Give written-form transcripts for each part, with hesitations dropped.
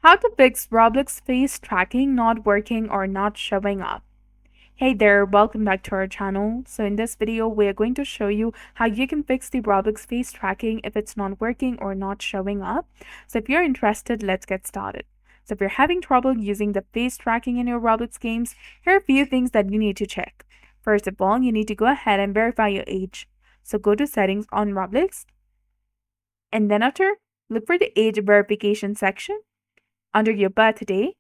How to fix Roblox face tracking not working or not showing up. Hey there, welcome back to our channel. So in this video, we are going to show you how you can fix the Roblox face tracking if it's not working or not showing up. So if you're interested, let's get started. So if you're having trouble using the face tracking in your Roblox games, here are a few things that you need to check. First of all, you need to go ahead and verify your age. So go to settings on Roblox, and then after, look for the age verification section. Under your birthday,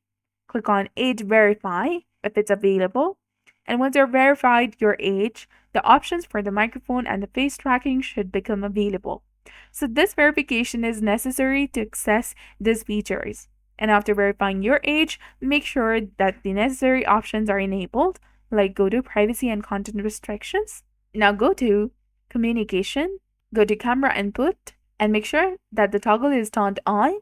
click on Age Verify if it's available. And once you're verified your age, the options for the microphone and the face tracking should become available. So this verification is necessary to access these features. And after verifying your age, make sure that the necessary options are enabled, like go to Privacy and Content Restrictions. Now go to Communication, go to Camera Input, and make sure that the toggle is turned on.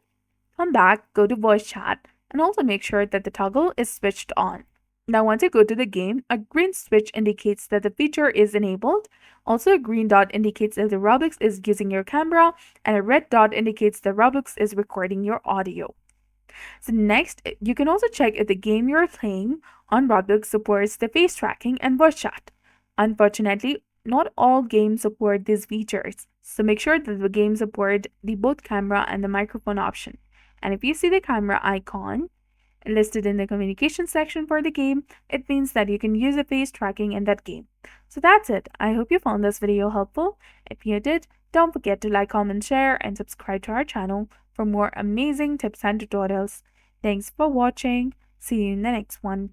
Come back, go to voice chat, and also make sure that the toggle is switched on. Now once you go to the game, a green switch indicates that the feature is enabled. Also a green dot indicates that the Roblox is using your camera, and a red dot indicates that Roblox is recording your audio. So next, you can also check if the game you're playing on Roblox supports the face tracking and voice chat. Unfortunately, not all games support these features, so make sure that the game support the both camera and the microphone option. And if you see the camera icon listed in the communication section for the game, it means that you can use the face tracking in that game. So that's it. I hope you found this video helpful. If you did, don't forget to like, comment, share, and subscribe to our channel for more amazing tips and tutorials. Thanks for watching. See you in the next one.